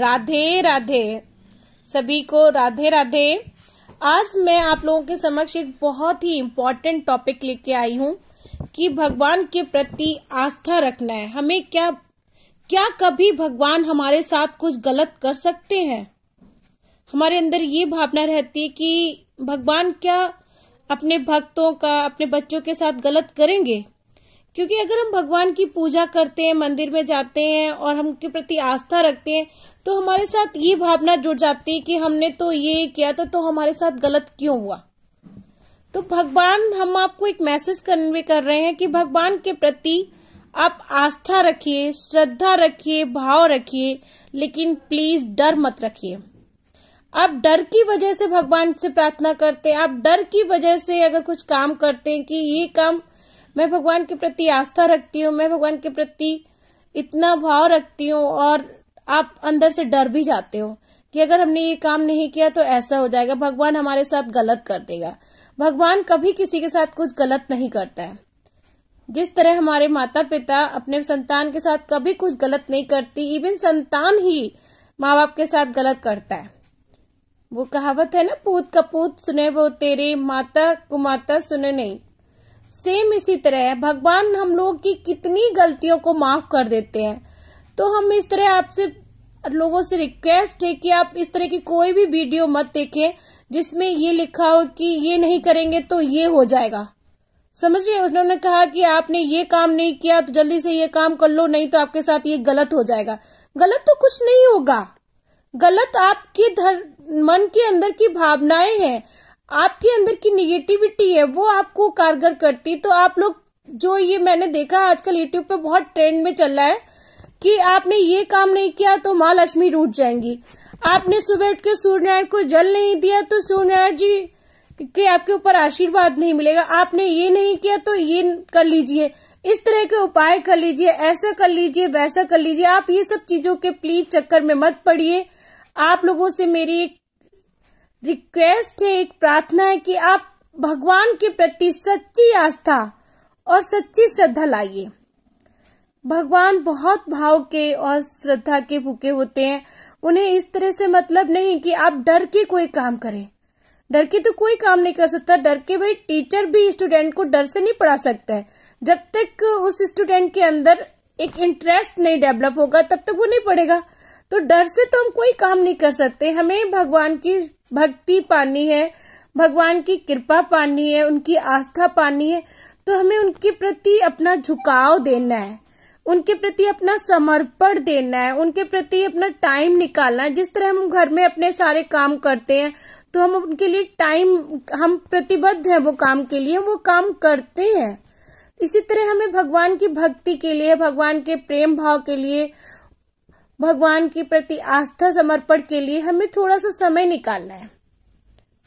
राधे राधे। सभी को राधे राधे। आज मैं आप लोगों के समक्ष एक बहुत ही इम्पोर्टेंट टॉपिक लेके आई हूँ कि भगवान के प्रति आस्था रखना है। हमें क्या कभी भगवान हमारे साथ कुछ गलत कर सकते हैं? हमारे अंदर ये भावना रहती है कि भगवान क्या अपने भक्तों का, अपने बच्चों के साथ गलत करेंगे? क्योंकि अगर हम भगवान की पूजा करते हैं, मंदिर में जाते हैं और हम उनके प्रति आस्था रखते हैं, तो हमारे साथ ये भावना जुड़ जाती है कि हमने तो ये किया था, तो हमारे साथ गलत क्यों हुआ? तो भगवान, हम आपको एक मैसेज कन्वे कर रहे हैं कि भगवान के प्रति आप आस्था रखिए, श्रद्धा रखिए, भाव रखिए, लेकिन प्लीज डर मत रखिए। आप डर की वजह से भगवान से प्रार्थना करते हैं, आप डर की वजह से अगर कुछ काम करते हैं कि ये काम मैं भगवान के प्रति आस्था रखती हूँ, मैं भगवान के प्रति इतना भाव रखती हूँ, और आप अंदर से डर भी जाते हो कि अगर हमने ये काम नहीं किया तो ऐसा हो जाएगा, भगवान हमारे साथ गलत कर देगा। भगवान कभी किसी के साथ कुछ गलत नहीं करता है। जिस तरह हमारे माता पिता अपने संतान के साथ कभी कुछ गलत नहीं करती, इवन संतान ही माँ बाप के साथ गलत करता है। वो कहावत है ना, पूत कपूत सुने वो तेरे, माता कुमाता सुने नहीं। सेम इसी तरह है, भगवान हम लोगों की कितनी गलतियों को माफ कर देते हैं। तो हम इस तरह आपसे लोगों से रिक्वेस्ट है कि आप इस तरह की कोई भी वीडियो मत देखें जिसमें ये लिखा हो कि ये नहीं करेंगे तो ये हो जाएगा। समझिए, उन्होंने कहा कि आपने ये काम नहीं किया तो जल्दी से ये काम कर लो, नहीं तो आपके साथ ये गलत हो जाएगा। गलत तो कुछ नहीं होगा, गलत आपके मन के अंदर की भावनाएं हैं, आपके अंदर की निगेटिविटी है, वो आपको कारगर करती। तो आप लोग, जो ये मैंने देखा आजकल यूट्यूब पे बहुत ट्रेंड में चल रहा है कि आपने ये काम नहीं किया तो माँ लक्ष्मी रूठ जाएंगी, आपने सुबह उठ के सूर्यनारायण को जल नहीं दिया तो सूर्यनारायण जी के आपके ऊपर आशीर्वाद नहीं मिलेगा, आपने ये नहीं किया तो ये कर लीजिए, इस तरह के उपाय कर लीजिए, ऐसा कर लीजिए, वैसा कर लीजिए। आप ये सब चीजों के प्लीज चक्कर में मत पड़िए। आप लोगों से मेरी एक रिक्वेस्ट है, एक प्रार्थना है कि आप भगवान के प्रति सच्ची आस्था और सच्ची श्रद्धा लाइए। भगवान बहुत भाव के और श्रद्धा के भूखे होते हैं। उन्हें इस तरह से मतलब नहीं कि आप डर के कोई काम करें। डर के तो कोई काम नहीं कर सकता। डर के भाई टीचर भी स्टूडेंट को डर से नहीं पढ़ा सकता है। जब तक उस स्टूडेंट के अंदर एक इंटरेस्ट नहीं डेवलप होगा तब तक वो नहीं पढ़ेगा। तो डर से तो हम कोई काम नहीं कर सकते। हमें भगवान की भक्ति पानी है, भगवान की कृपा पानी है, उनकी आस्था पानी है। तो हमें उनके प्रति अपना झुकाव देना है, उनके प्रति अपना समर्पण देना है, उनके प्रति अपना टाइम निकालना है। जिस तरह हम घर में अपने सारे काम करते हैं तो हम उनके लिए टाइम, हम प्रतिबद्ध हैं वो काम के लिए, वो काम करते हैं। इसी तरह हमें भगवान की भक्ति के लिए, भगवान के प्रेम भाव के लिए, भगवान के प्रति आस्था समर्पण के लिए हमें थोड़ा सा समय निकालना है।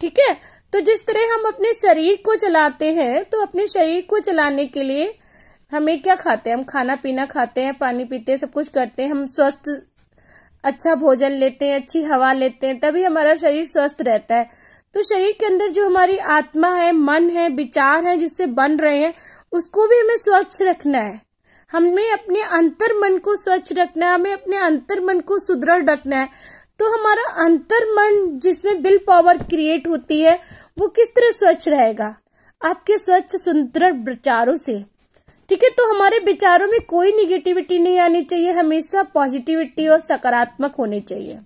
ठीक है? तो जिस तरह हम अपने शरीर को चलाते हैं, तो अपने शरीर को चलाने के लिए हमें क्या खाते हैं? हम खाना पीना खाते हैं, पानी पीते हैं, सब कुछ करते हैं। हम स्वस्थ अच्छा भोजन लेते हैं, अच्छी हवा लेते हैं, तभी हमारा शरीर स्वस्थ रहता है। तो शरीर के अंदर जो हमारी आत्मा है, मन है, विचार है, जिससे बन रहे हैं, उसको भी हमें स्वच्छ रखना है। हमें अपने अंतर मन को स्वच्छ रखना है, हमें अपने अंतर मन को सुदृढ़ रखना है। तो हमारा अंतर मन, जिसमें विल पावर क्रिएट होती है, वो किस तरह स्वच्छ रहेगा? आपके स्वच्छ सुदृढ़ विचारों से। ठीक है? तो हमारे विचारों में कोई निगेटिविटी नहीं आनी चाहिए, हमेशा पॉजिटिविटी और सकारात्मक होने चाहिए।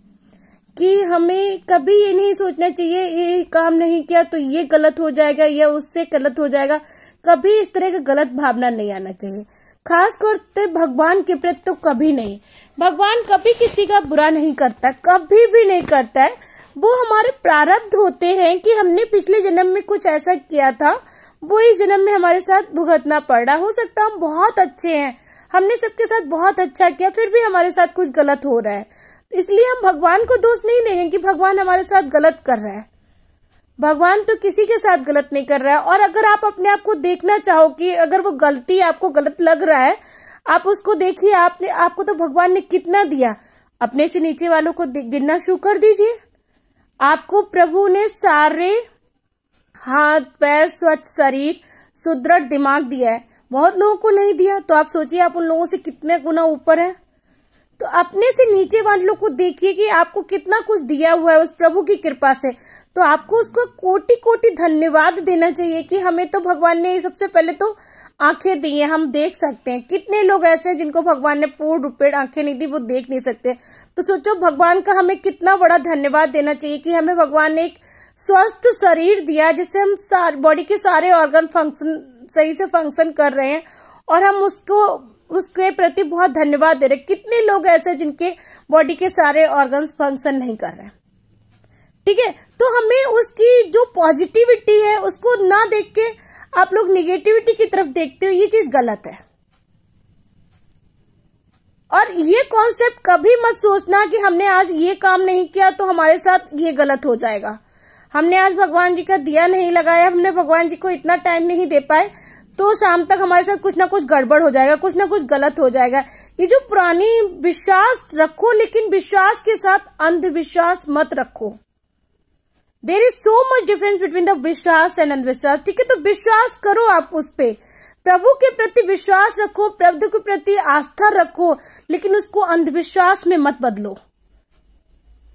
कि हमें कभी ये नहीं सोचना चाहिए ये काम नहीं किया तो ये गलत हो जाएगा या उससे गलत हो जाएगा। कभी इस तरह का गलत भावना नहीं आना चाहिए। खास करते भगवान के प्रति तो कभी नहीं। भगवान कभी किसी का बुरा नहीं करता, कभी भी नहीं करता है। वो हमारे प्रारब्ध होते हैं कि हमने पिछले जन्म में कुछ ऐसा किया था, वो इस जन्म में हमारे साथ भुगतना पड़ रहा। हो सकता है हम बहुत अच्छे हैं, हमने सबके साथ बहुत अच्छा किया, फिर भी हमारे साथ कुछ गलत हो रहा है। इसलिए हम भगवान को दोष नहीं देंगे कि भगवान हमारे साथ गलत कर रहा है। भगवान तो किसी के साथ गलत नहीं कर रहा है। और अगर आप अपने आप को देखना चाहो कि अगर वो गलती आपको गलत लग रहा है, आप उसको देखिए। आपको तो भगवान ने कितना दिया, अपने से नीचे वालों को गिनना शुरू कर दीजिए। आपको प्रभु ने सारे हाथ पैर, स्वच्छ शरीर, सुदृढ़ दिमाग दिया है, बहुत लोगों को नहीं दिया। तो आप सोचिए आप उन लोगों से कितने गुना ऊपर है। तो अपने से नीचे वालों को देखिए कि आपको कितना कुछ दिया हुआ है उस प्रभु की कृपा से, तो आपको उसको कोटि कोटि धन्यवाद देना चाहिए कि हमें तो भगवान ने सबसे पहले तो आंखें दी है, हम देख सकते हैं। कितने लोग ऐसे हैं जिनको भगवान ने पूर्ण रूपेण आंखें नहीं दी, वो देख नहीं सकते। तो सोचो भगवान का हमें कितना बड़ा धन्यवाद देना चाहिए कि हमें भगवान ने एक स्वस्थ शरीर दिया जिससे हम बॉडी के सारे ऑर्गन सही से फंक्शन कर रहे हैं, और हम उसके प्रति बहुत धन्यवाद दे रहे हैं। कितने लोग ऐसे जिनके बॉडी के सारे ऑर्गन्स फंक्शन नहीं कर रहे हैं, ठीक है। तो हमें उसकी जो पॉजिटिविटी है उसको ना देख के आप लोग निगेटिविटी की तरफ देखते हो, ये चीज गलत है। और ये कॉन्सेप्ट कभी मत सोचना कि हमने आज ये काम नहीं किया तो हमारे साथ ये गलत हो जाएगा, हमने आज भगवान जी का दिया नहीं लगाया, हमने भगवान जी को इतना टाइम नहीं दे पाए तो शाम तक हमारे साथ कुछ ना कुछ गड़बड़ हो जाएगा, कुछ ना कुछ गलत हो जाएगा। ये जो पुरानी विश्वास रखो, लेकिन विश्वास के साथ अंधविश्वास मत रखो। There is so much difference between the विश्वास एंड अंधविश्वास, ठीक है। तो विश्वास करो आप उस पे, प्रभु के प्रति विश्वास रखो, प्रभु के प्रति आस्था रखो, लेकिन उसको अंधविश्वास में मत बदलो,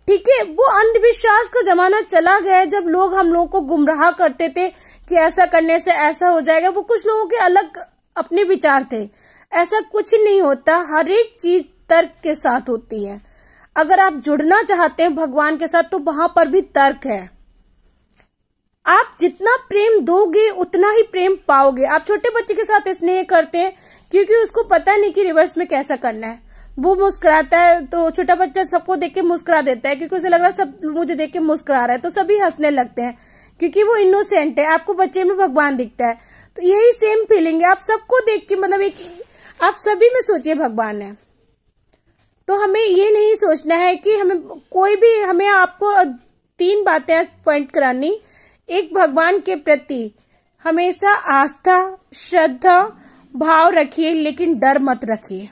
ठीक है। वो अंधविश्वास का जमाना चला गया है जब लोग हम लोगों को गुमराह करते थे कि ऐसा करने से ऐसा हो जाएगा। वो कुछ लोगों के अलग अपने विचार थे, ऐसा कुछ नहीं होता। हर एक चीज तर्क के साथ होती है। अगर आप जुड़ना चाहते हैं भगवान के साथ तो वहां पर भी तर्क है। आप जितना प्रेम दोगे उतना ही प्रेम पाओगे। आप छोटे बच्चे के साथ स्नेह करते हैं क्योंकि उसको पता नहीं कि रिवर्स में कैसा करना है। वो मुस्कुराता है तो छोटा बच्चा सबको देख के मुस्कुरा देता है क्योंकि उसे लग रहा है सब मुझे देख के मुस्कुरा रहा है, तो सभी हंसने लगते हैं क्योंकि वो इनोसेंट है। आपको बच्चे में भगवान दिखता है, तो यही सेम फीलिंग है। आप सबको देख के मतलब एक आप सभी में सोचिए भगवान है। तो हमें ये नहीं सोचना है कि हमें आपको 3 बातें पॉइंट करानी। एक, भगवान के प्रति हमेशा आस्था श्रद्धा भाव रखिए, लेकिन डर मत रखिए,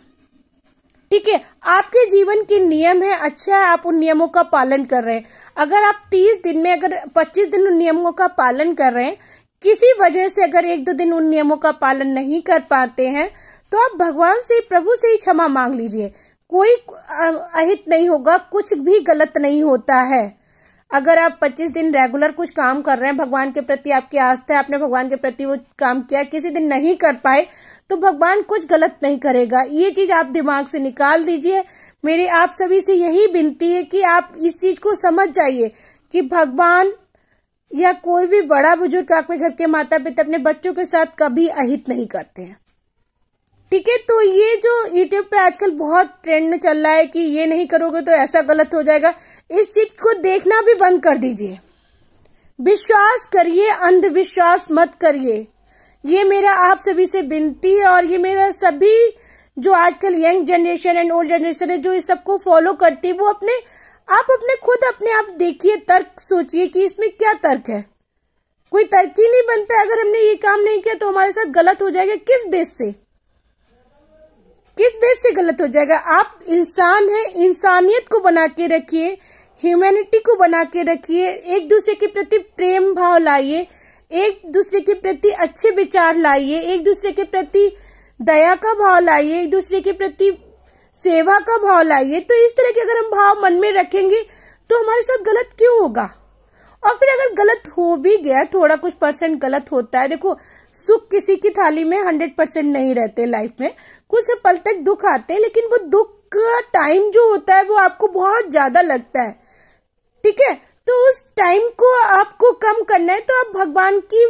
ठीक है। आपके जीवन के नियम है, अच्छा है आप उन नियमों का पालन कर रहे हैं। अगर आप 30 दिन में अगर 25 दिन उन नियमों का पालन कर रहे हैं, किसी वजह से अगर 1-2 दिन उन नियमों का पालन नहीं कर पाते हैं, तो आप भगवान से प्रभु से ही क्षमा मांग लीजिए। कोई अहित नहीं होगा, कुछ भी गलत नहीं होता है। अगर आप 25 दिन रेगुलर कुछ काम कर रहे हैं, भगवान के प्रति आपकी आस्था है, आपने भगवान के प्रति वो काम किया, किसी दिन नहीं कर पाए तो भगवान कुछ गलत नहीं करेगा। ये चीज आप दिमाग से निकाल दीजिए। मेरी आप सभी से यही विनती है कि आप इस चीज को समझ जाइए कि भगवान या कोई भी बड़ा बुजुर्ग, आपके घर के माता पिता अपने बच्चों के साथ कभी अहित नहीं करते हैं, ठीक है। तो ये जो यूट्यूब पे आजकल बहुत ट्रेंड में चल रहा है कि ये नहीं करोगे तो ऐसा गलत हो जाएगा, इस चीज को देखना भी बंद कर दीजिए। विश्वास करिए, अंधविश्वास मत करिए। ये मेरा आप सभी से विनती है, और ये मेरा सभी जो आजकल young generation and old generation है जो इस सबको फॉलो करती है, वो अपने खुद अपने आप देखिए, तर्क सोचिए कि इसमें क्या तर्क है। कोई तर्क ही नहीं बनता है। अगर हमने ये काम नहीं किया तो हमारे साथ गलत हो जाएगा। किस बेस से गलत हो जाएगा? आप इंसान हैं, इंसानियत को बना के रखिए, ह्यूमैनिटी को बना के रखिए, एक दूसरे के प्रति प्रेम भाव लाइए, एक दूसरे के प्रति अच्छे विचार लाइए, एक दूसरे के प्रति दया का भाव लाइए, एक दूसरे के प्रति सेवा का भाव लाइए। तो इस तरह के अगर हम भाव मन में रखेंगे तो हमारे साथ गलत क्यों होगा? और फिर अगर गलत हो भी गया, थोड़ा कुछ % गलत होता है। देखो, सुख किसी की थाली में 100% नहीं रहते लाइफ में, कुछ पल तक दुख आते हैं, लेकिन वो दुख का टाइम जो होता है वो आपको बहुत ज्यादा लगता है, ठीक है। तो उस टाइम को आपको कम करना है, तो आप भगवान की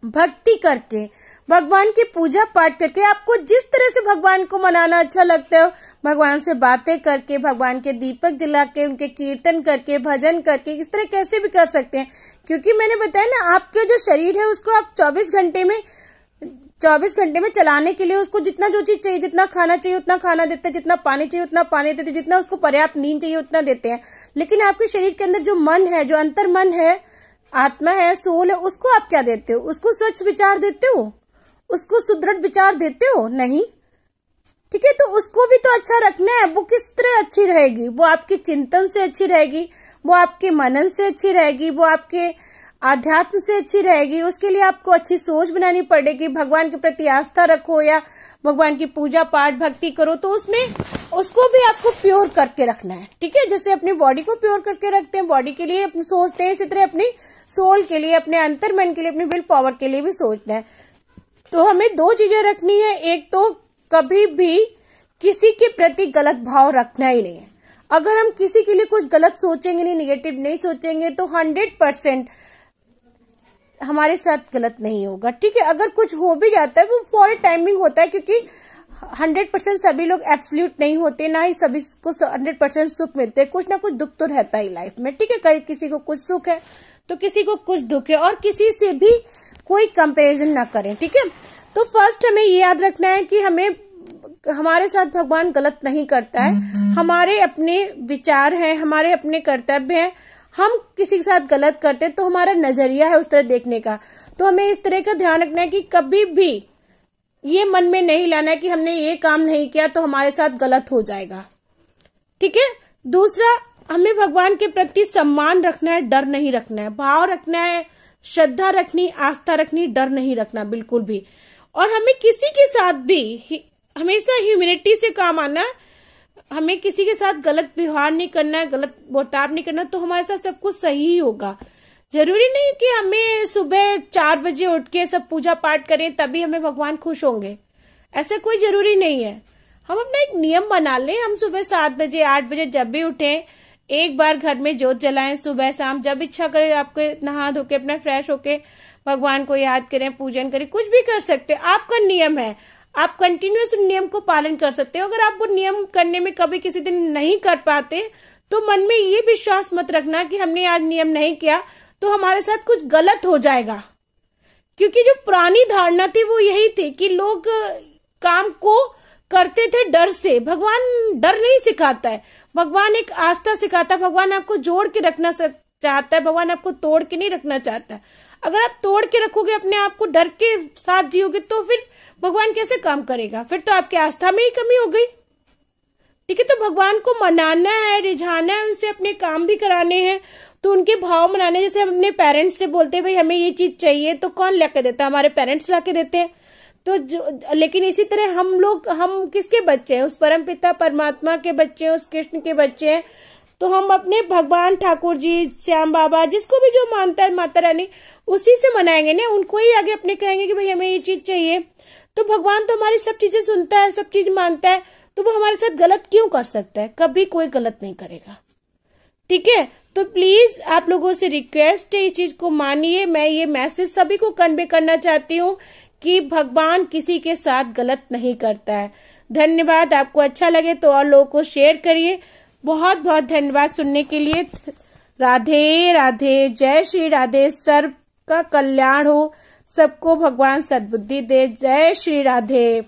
भक्ति करके, भगवान की पूजा पाठ करके, आपको जिस तरह से भगवान को मनाना अच्छा लगता है, भगवान से बातें करके, भगवान के दीपक जला के, उनके कीर्तन करके, भजन करके, इस तरह कैसे भी कर सकते हैं। क्योंकि मैंने बताया ना, आपके जो शरीर है उसको आप 24 घंटे में चलाने के लिए उसको जितना जो चीज चाहिए, जितना खाना चाहिए उतना खाना देते हैं, जितना पानी चाहिए उतना पानी देते हैं, जितना उसको पर्याप्त नींद चाहिए उतना देते हैं। लेकिन आपके शरीर के अंदर जो मन है, जो अंतर मन है, आत्मा है, सोल है, उसको आप क्या देते हो? उसको स्वच्छ विचार देते हो? उसको सुदृढ़ विचार देते हो? नहीं, ठीक है। तो उसको भी तो अच्छा रखना है। वो किस तरह अच्छी रहेगी? वो आपके चिंतन से अच्छी रहेगी, वो आपके मनन से अच्छी रहेगी, वो आपके आध्यात्म से अच्छी रहेगी। उसके लिए आपको अच्छी सोच बनानी पड़ेगी। भगवान के प्रति आस्था रखो, या भगवान की पूजा पाठ भक्ति करो, तो उसमें उसको भी आपको प्योर करके रखना है। ठीक है, जैसे अपनी बॉडी को प्योर करके रखते हैं, बॉडी के लिए अपनी सोचते हैं, इसी तरह अपनी सोल के लिए, अपने अंतर्मन के लिए, अपनी विल पावर के लिए भी सोचना है। तो हमें दो चीजें रखनी है, एक तो कभी भी किसी के प्रति गलत भाव रखना ही नहीं है। अगर हम किसी के लिए कुछ गलत सोचेंगे नहीं, निगेटिव नहीं सोचेंगे, तो 100% हमारे साथ गलत नहीं होगा। ठीक है, अगर कुछ हो भी जाता है वो फॉर टाइमिंग होता है, क्योंकि 100% सभी लोग एब्सोल्यूट नहीं होते, ना ही सभी को 100% सुख मिलते हैं, कुछ ना कुछ दुख तो रहता ही लाइफ में। ठीक है, कहीं किसी को कुछ सुख है तो किसी को कुछ दुख है, और किसी से भी कोई कंपैरिजन ना करें। ठीक है, तो फर्स्ट हमें ये याद रखना है कि हमारे साथ भगवान गलत नहीं करता है, हमारे अपने विचार हैं, हमारे अपने कर्तव्य हैं। हम किसी के साथ गलत करते हैं तो हमारा नजरिया है उस तरह देखने का, तो हमें इस तरह का ध्यान रखना है कि कभी भी ये मन में नहीं लाना है कि हमने ये काम नहीं किया तो हमारे साथ गलत हो जाएगा। ठीक है, दूसरा हमें भगवान के प्रति सम्मान रखना है, डर नहीं रखना है, भाव रखना है, श्रद्धा रखनी, आस्था रखनी, डर नहीं रखना बिल्कुल भी। और हमें किसी के साथ भी हमेशा ह्यूमिलिटी से काम आना, हमें किसी के साथ गलत व्यवहार नहीं करना है, गलत बर्ताव नहीं करना, तो हमारे साथ सब कुछ सही ही होगा। जरूरी नहीं कि हमें सुबह 4 बजे उठ के सब पूजा पाठ करें तभी हमें भगवान खुश होंगे, ऐसा कोई जरूरी नहीं है। हम अपना एक नियम बना लें, हम सुबह 7 बजे 8 बजे जब भी उठें, एक बार घर में जोत जलाएं, सुबह शाम जब इच्छा करे आपके नहा धो के अपना फ्रेश होके भगवान को याद करें, पूजन करें, कुछ भी कर सकते हैं। आपका नियम है, आप कंटिन्यूअस नियम को पालन कर सकते हो। अगर आप वो नियम करने में कभी किसी दिन नहीं कर पाते तो मन में ये विश्वास मत रखना कि हमने आज नियम नहीं किया तो हमारे साथ कुछ गलत हो जाएगा, क्योंकि जो पुरानी धारणा थी वो यही थी कि लोग काम को करते थे डर से। भगवान डर नहीं सिखाता है, भगवान एक आस्था सिखाता है। भगवान आपको जोड़ के रखना चाहता है, भगवान आपको तोड़ के नहीं रखना चाहता। अगर आप तोड़ के रखोगे अपने आप को, डर के साथ जियोगे, तो फिर भगवान कैसे काम करेगा? फिर तो आपकी आस्था में ही कमी हो गई। ठीक है, तो भगवान को मनाना है, रिझाना है, उनसे अपने काम भी कराने हैं, तो उनके भाव मनाने। जैसे हम अपने पेरेंट्स से बोलते हैं भाई हमें ये चीज चाहिए, तो कौन लाके देता है? हमारे पेरेंट्स लाके देते हैं। तो लेकिन इसी तरह हम किसके बच्चे हैं? उस परम पिता परमात्मा के बच्चे हैं, उस कृष्ण के बच्चे हैं। तो हम अपने भगवान ठाकुर जी, श्याम बाबा, जिसको भी जो मानता है, माता रानी, उसी से मनाएंगे ना, उनको ही आगे अपने कहेंगे कि भाई हमें ये चीज चाहिए। तो भगवान तो हमारी सब चीजें सुनता है, सब चीज मानता है, तो वो हमारे साथ गलत क्यों कर सकता है? कभी कोई गलत नहीं करेगा। ठीक है, तो प्लीज आप लोगों से रिक्वेस्ट है, इस चीज को मानिए। मैं ये मैसेज सभी को कन्वे करना चाहती हूँ कि भगवान किसी के साथ गलत नहीं करता है। धन्यवाद। आपको अच्छा लगे तो और लोगों को शेयर करिए। बहुत बहुत धन्यवाद सुनने के लिए। राधे राधे, जय श्री राधे। सर्व का कल्याण हो, सबको भगवान सद्बुद्धि दे। जय श्री राधे।